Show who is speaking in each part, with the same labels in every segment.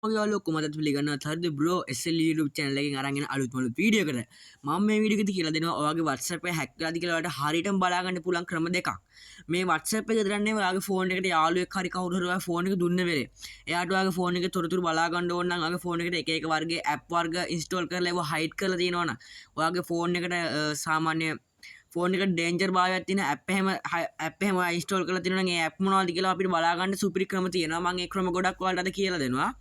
Speaker 1: ඔයාලෝ කොහමද පිළිගන්නවත් හරිද bro SL YouTube channel එකෙන් අරන් එන අලුත්ම වීඩියෝ එකට මම මේ වීඩියෝ එකේදී කියලා දෙනවා ඔයාගේ WhatsApp එක හැක් වෙලාද කියලා ඔයාලට හරියටම බලා ගන්න පුළුවන් ක්‍රම දෙකක් මේ WhatsApp එක දරන්නේ ඔයාගේ ෆෝන් එකට යාළුවෙක් හරි කවුරු හරි ඔයාගේ ෆෝන් එක දුන්න වෙලේ එයාට ඔයාගේ ෆෝන් එකේ තොරතුරු බලා ගන්න ඕන නම් ඔයාගේ ෆෝන් එකට එක එක වර්ගයේ app වර්ග install කරලා ඒවා hide කරලා තියෙනවා නම් ඔයාගේ ෆෝන් එකට සාමාන්‍ය ෆෝන් එක ඩේන්ජර් භාවයක් තියෙන app එහෙම install කරලා තියෙනවා නම් ඒ app මොනවද කියලා අපිට බලා ගන්න සුපිරි ක්‍රම තියෙනවා මම ඒ ක්‍රම ගොඩක් ඔයාලට අද කියලා දෙනවා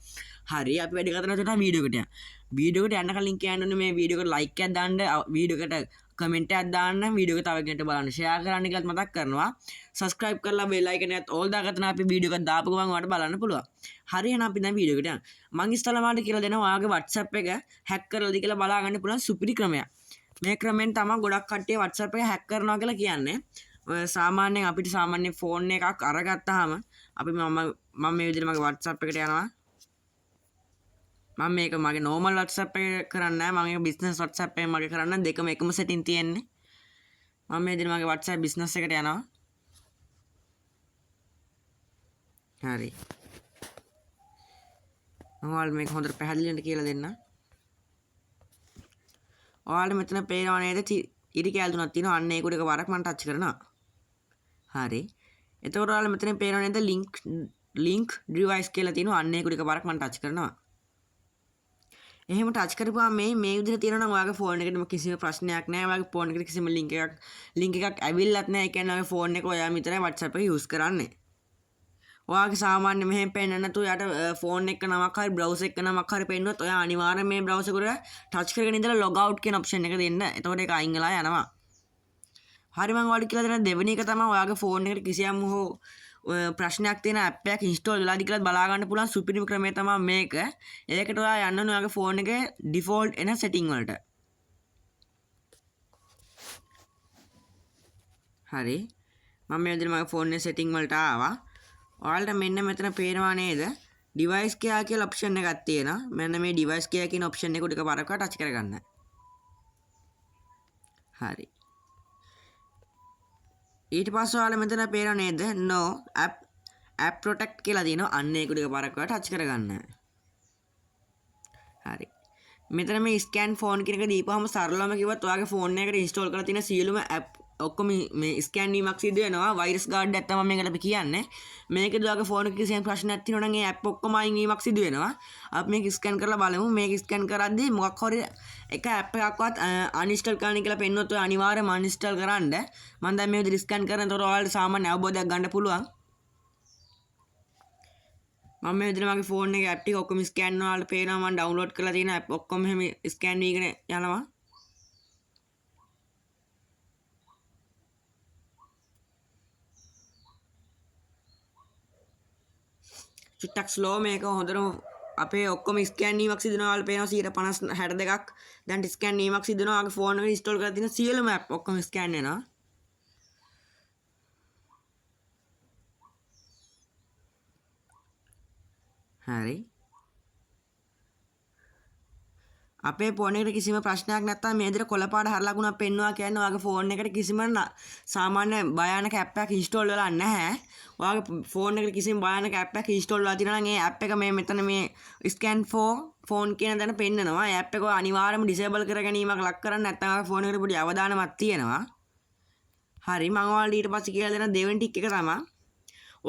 Speaker 1: හරි අපි වැඩි කතා කරලා වීඩියෝ එකට යන්න. වීඩියෝ එකට යන්න කලින් කියන්න මේ වීඩියෝ එකට ලයික් එකක් දාන්න, වීඩියෝ එකට කමෙන්ට් එකක් දාන්න, වීඩියෝ එක තව කෙනෙක්ට බලන්න ෂෙයා කරන්න කියලාත් මතක් කරනවා. subscribe කරලා bell icon එකත් all දාගත්තා නම් අපි වීඩියෝ එකක් දාපු ගමන් ඔයාලට බලන්න පුළුවන්. හරි එහෙනම් අපි දැන් වීඩියෝ එකට යන්න. මම ඉස්සෙල්ලාම කියලා දෙනවා ඔයාගේ WhatsApp එක hack කරලාද කියලා බලා ගන්න පුළුවන් සුපිරි ක්‍රමයක්. මේ ක්‍රමෙන් තමයි ගොඩක් කට්ටිය WhatsApp එක hack කරනවා කියලා කියන්නේ. සාමාන්‍යයෙන් අපිට සාමාන්‍ය ෆෝන් එකක් අරගත්තාම අපි මම මේ විදිහට මගේ WhatsApp එකට යනවා. මම මේක මගේ normal WhatsApp එක කරන්නේ නැහැ මම business WhatsApp එක මගේ කරන්න දෙකම එකම setting තියෙන්නේ මම මේ විදිහට මගේ WhatsApp business එකට යනවා හරි මම ඔයාලට මේක හොඳට පැහැදිලිවට කියලා දෙන්න ඔයාලට මෙතන පේනවා නේද ඉරි කැල් තුනක් තියෙනවා අන්න ඒක උඩ එකවරක් මම ටච් කරනවා හරි එතකොට ඔයාලට මෙතන පේනවා නේද link device කියලා තියෙනවා අන්න ඒක උඩ එකවරක් මම ටච් කරනවා එහෙම ටච් කරපුවාම මේ විදිහට තියෙනවා නම් ඔයාගේ ෆෝන් එකේම කිසිම ප්‍රශ්නයක් නැහැ. ඔයාගේ ෆෝන් එකට කිසිම ලින්ක් එකක් ඇවිල්ලත් නැහැ. ඒ කියන්නේ ඔයාගේ ෆෝන් එක ඔයා විතරයි WhatsApp එක යූස් කරන්නේ. ඔයාගේ සාමාන්‍ය මෙහෙම පෙන්නන්න නැතුව යාට ෆෝන් එක නමක් හරි බ්‍රවුසර් එක නමක් හරි පෙන්නුවොත් ඔයා අනිවාර්යයෙන් මේ බ්‍රවුසර් එක ටච් කරගෙන ඉඳලා log out කියන ඔප්ෂන් එක දෙන්න. එතකොට ඒක අයින් වෙලා යනවා. හරි මම ඔයාලට කියලා දෙන දෙවෙනි එක තමයි ඔයාගේ ෆෝන් එකට කිසියම් හෝ ප්‍රශ්නයක් තියෙන app එකක් install වෙලාද කියලා බලා ගන්න පුළුවන් සුපිරිම ක්‍රමය තමයි මේක. ඒකට ඔයා යන්න ඕනේ ඔයාගේ ෆෝන් එකේ default එන setting වලට. හරි. මම මේ විදිහට මගේ ෆෝන් එකේ setting වලට ආවා. ඔයාලට මෙන්න මෙතන පේනවා නේද? device care කියලා option එකක් තියෙනවා. මෙන්න මේ device care කියන option එක උඩ එකපාරක් touch කරගන්න. හරි. ඊට පස්සේ ඔයාලා මෙතන පේනවා නේද no app protect කියලා තියෙනවා අන්න ඒක උඩ එකපාරක් ඔයාලා ටච් කරගන්න. හරි. මෙතන මේ scan phone කියන එක දීපුවාම සරලවම කිව්වත් ඔයාගේ phone එකට install කරලා තියෙන සියලුම app ඔක්කොම මේ scan වීමක් සිදු වෙනවා. virus guard එකක් තමයි මේකට අපි කියන්නේ. මේකේදී ඔයාගේ phone එකේ කිසියම් ප්‍රශ්නයක් තියෙනවා නම් ඒ app ඔක්කොම අයින් වීමක් සිදු වෙනවා. අපි මේක scan කරලා බලමු. මේක scan කරද්දී මොකක් හරි එක app එකක්වත් uninstall කරන්න කියලා පෙන්වුවොත් ඔය අනිවාර්යයෙන්ම uninstall කරන්න. මම දැන් මේ විදිහට scan කරනකොට ඔයාලට සාමාන්‍ය අවබෝධයක් ගන්න පුළුවන්. මම මේ විදිහට මගේ ෆෝන් එකේ app ටික ඔක්කොම scan වලට පේනවා මම download කරලා තියෙන app ඔක්කොම එහෙම scan වීගෙන යනවා. චුට්ටක් slow මේක හොඳටම අපේ ඔක්කොම ස්කෑන් වීමක් සිදු වෙනවා වල පේනවා 50 62ක් දැන් ස්කෑන් වීමක් සිදු වෙනවා ඔයාගේ ෆෝන් එකේ ඉන්ස්ටෝල් කරලා තියෙන සියලුම app ඔක්කොම ස්කෑන් වෙනවා හරි අපේ ෆෝන් එකට කිසිම ප්‍රශ්නයක් නැත්නම් මේ විදිහට කොළපාට හරි ලකුණක් පෙන්වනවා කියන්නේ ඔයාගේ ෆෝන් එකට කිසිම සාමාන්‍ය භයානක app එකක් ඉන්ස්ටෝල් වෙලා නැහැ. ඔයාගේ ෆෝන් එකට කිසිම භයානක app එකක් ඉන්ස්ටෝල් වෙලා තියෙනවා නම් ඒ app එක මේ මෙතන මේ scan for phone කියන දන පෙන්නනවා. ඒ app එක අනිවාර්යයෙන්ම disable කර ගැනීමක් ලක් කරන්න නැත්නම් ඔයාගේ ෆෝන් එකට පොඩි අවධානමක් තියෙනවා. හරි මම ඔයාලට ඊට පස්සේ කියලා දෙන දෙවෙනි ටික් එක තමයි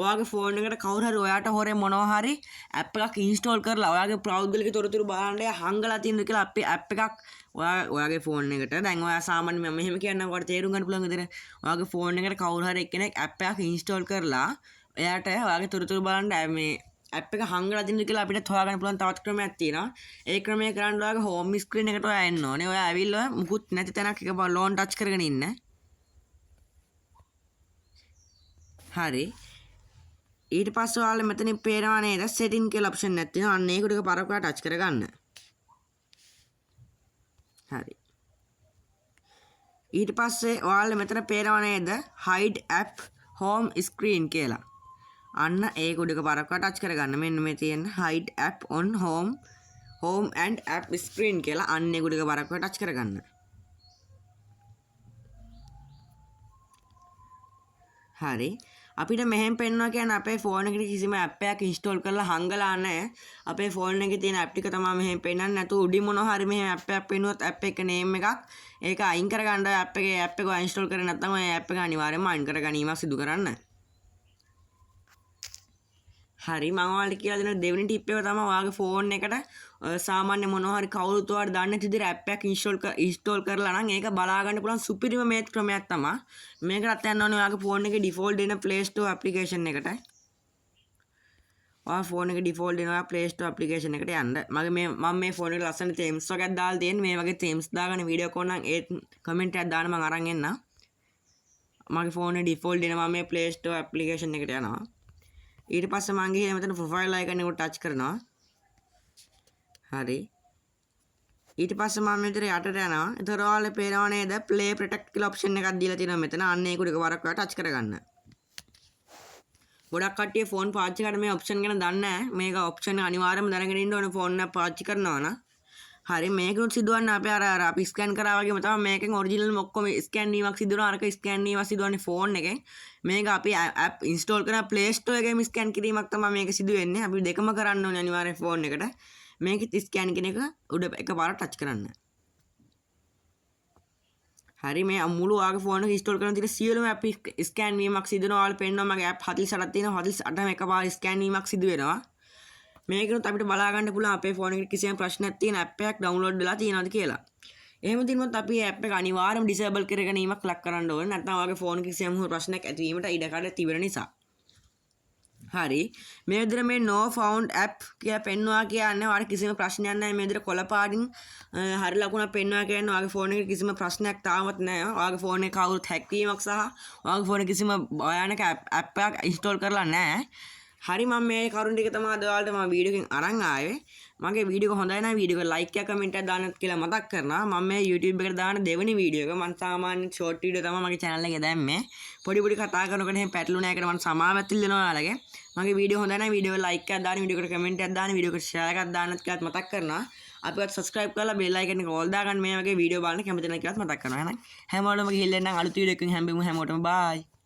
Speaker 1: ඔයාගේ ෆෝන් එකට කවුරු හරි ඔයාට හොරේ මොනවා හරි app එකක් install කරලා ඔයාගේ පෞද්ගලික තොරතුරු බලන්න හංගලා තියෙනද කියලා අපේ app එකක් ඔයාගේ ෆෝන් එකට දැන් ඔයා සාමාන්‍ය මම මෙහෙම කියන්නම් ඔයාලට තේරුම් ගන්න පුළුවන් විදිහට ඔයාගේ ෆෝන් එකට කවුරු හරි එක්කෙනෙක් app එකක් install කරලා එයාට ඔයාගේ තොරතුරු බලන්න මේ app එක හංගලා තියෙනද කියලා අපිට හොයාගන්න පුළුවන් තවත් ක්‍රමයක් තියෙනවා. ඒ ක්‍රමය කරන්න ඔයාගේ home screen එකට ඔයා එන්න ඕනේ. ඔයා ඇවිල්ලා මුකුත් නැති තැනක් එක ලෝන් ටච් කරගෙන ඉන්න. හරි ඊට පස්සේ ඔයාලා මෙතනින් පේනවා නේද setting කියලා option එකක් තියෙනවා. අන්න ඒක උඩ පාරක් ඔයා ටච් කරගන්න. හරි. ඊට පස්සේ ඔයාලා මෙතන පේනවා නේද hide app home screen කියලා. අන්න ඒක උඩ පාරක් ඔයා ටච් කරගන්න. මෙන්න මේ තියෙන hide app on home and app screen කියලා අන්න ඒක උඩ පාරක් ඔයා ටච් කරගන්න. හරි අපිට මෙහෙම පෙන්වනවා කියන්නේ අපේ ෆෝන් එකට කිසිම ඇප් එකක් ඉන්ස්ටෝල් කරලා හංගලා නැහැ. අපේ ෆෝන් එකේ තියෙන ඇප් ටික තමයි මෙහෙම පෙන්වන්නේ. නැතු උඩින් මොනවා හරි මෙහෙම ඇප් එකක් පෙන්නුවොත් ඇප් එක නේම් එකක් ඒක අයින් කරගන්න ඇප් එකේ ඇප් එක ඉන්ස්ටෝල් කරේ නැත්නම් ඔය ඇප් එක අනිවාර්යයෙන්ම අයින් කරගැනීමක් සිදු කරන්න. හරි මම ඔයාලට කියලා දෙන දෙවෙනි ටිප් එක තමයි ඔයාගේ ෆෝන් එකට සාමාන්‍ය මොනවා හරි කවුරුත් ඔයාලට දන්නේ නැති විදිහට ඇප් එකක් ඉන්ස්ටෝල් කරලා නම් ඒක බලා ගන්න පුළුවන් සුපිරිම මේත් ක්‍රමයක් තමයි. මේකට යන්න ඕනේ ඔයාගේ ෆෝන් එකේ ඩිෆෝල්ට් දෙන Play Store application එකට. ඔයා ෆෝන් එකේ ඩිෆෝල්ට් දෙනවා Play Store application එකට යන්න. මම මේ ෆෝන් එකේ ලස්සන themes වගේක් දාලා තියෙන මේ වගේ themes දාගෙන වීඩියෝ කරන නම් ඒ කමෙන්ට් එකක් දාන්න මම අරන් එන්න. මගේ ෆෝන් එකේ ඩිෆෝල්ට් දෙනවා මේ Play Store application එකට යනවා. ඊට පස්සේ මම ගිහින් මෙතන ප්‍රොෆයිල් අයිකන් එකට ටච් කරනවා. හරි. ඊට පස්සේ මම මෙතන යටට යනවා. ඒතර ඔයාලට පේනව නේද play protect කියලා ඔප්ෂන් එකක් දීලා තියෙනවා මෙතන. අන්න ඒක උඩ එකවරක් ඔයා ටච් කරගන්න. ගොඩක් කට්ටිය ෆෝන් පාවිච්චි කරලා මේ ඔප්ෂන් ගැන දන්නේ නැහැ. මේක ඔප්ෂන් අනිවාර්යයෙන්ම දැනගෙන ඉන්න ඕනේ ෆෝන් එක පාවිච්චි කරනවා නම්. හරි මේකනොත් සිදුවන්නේ අපි ස්කෑන් කරා වගේම තමයි මේකෙන් ඔරිජිනල් ඔක්කොම ස්කෑන් වීමක් සිදු වෙනවා. අරක ස්කෑන් වීමක් සිදුවන්නේ ෆෝන් එකෙන්. මේක අපි ඇප් ඉන්ස්ටෝල් කරන Play Store එකේම ස්කෑන් කිරීමක් තමයි මේක සිදු වෙන්නේ. අපි දෙකම කරන්න ඕනේ අනිවාර්යෙන් ෆෝන් එකට. මේකෙත් ස්කෑන් කියන එක උඩ එකපාරට ටච් කරන්න. හරි මේ මුළු ඔයාගේ ෆෝන් එක ඉන්ස්ටෝල් කරන තියෙන සියලුම ඇප් ස්කෑන් වීමක් සිදු වෙනවා. ඔයාලා පෙන්නනවා මගේ ඇප් 48ක් තියෙනවා. 48ම එකපාර ස්කෑන් වීමක් සිදු වෙනවා. මේකනොත් අපිට බලා ගන්න පුළුවන් අපේ ෆෝන් එකට කිසිම ප්‍රශ්නයක් තියෙන ඇප් එකක් ඩවුන්ලෝඩ් වෙලා තියෙනවද කියලා. එහෙම තිබුණොත් අපි ඇප් එක අනිවාර්යයෙන්ම ඩිසේබල් කරගැනීමක් ලක් කරන්න ඕනේ. නැත්නම් ඔයාගේ ෆෝන් එකේ කිසිම ප්‍රශ්නයක් ඇතිවීමට ඉඩකඩ තිබෙන නිසා. හරි මේ විදිහට මේ no found app කියලා පෙන්වනවා කියන්නේ ඔයාලට කිසිම ප්‍රශ්නයක් නැහැ. මේ විදිහට කොළ පාටින් හරි ලකුණක් පෙන්වනවා කියන්නේ ඔයාගේ ෆෝන් එකේ කිසිම ප්‍රශ්නයක් තාමත් නැහැ. ඔයාගේ ෆෝන් එක කවුරුත් හැක් වීමක් සහ ඔයාගේ ෆෝන් එකේ කිසිම භයානක ඇප් එකක් ඉන්ස්ටෝල් කරලා නැහැ. හරි මම මේ කරුණ ටික තමයි අද ඔයාලට මම වීඩියෝ එකෙන් අරන් ආවේ. මගේ වීඩියෝ එක හොඳයි නම් වීඩියෝ එක ලයික් එකක් කමෙන්ට් එකක් දාන්න කියලා මතක් කරනවා. මම මේ YouTube එකට දාන දෙවෙනි වීඩියෝ එක මම සාමාන්‍ය ෂෝට් වීඩියෝ තමයි මගේ channel එකේ දැම්මේ. පොඩි කතා කරනකොට එහෙම පැටලුණා ඒකට මම සමාවෙත්තිල් දෙනවා ඔයාලගේ. මගේ වීඩියෝ හොඳයි නම් වීඩියෝ එක ලයික් එකක් දාන්න, වීඩියෝ එකට කමෙන්ට් එකක් දාන්න, වීඩියෝ එකට ෂෙයාර් එකක් දාන්නත් කියලාත් මතක් කරනවා. අපිවත් subscribe කරලා bell icon එක all දාගන්න මේ වගේ වීඩියෝ බලන්න කැමති නැහැ කියලාත් මතක් කරනවා. එහෙනම් හැමෝටම ගිහිල්ලා නම් අලුත් වීඩියෝ එකකින් හැමෝටම bye.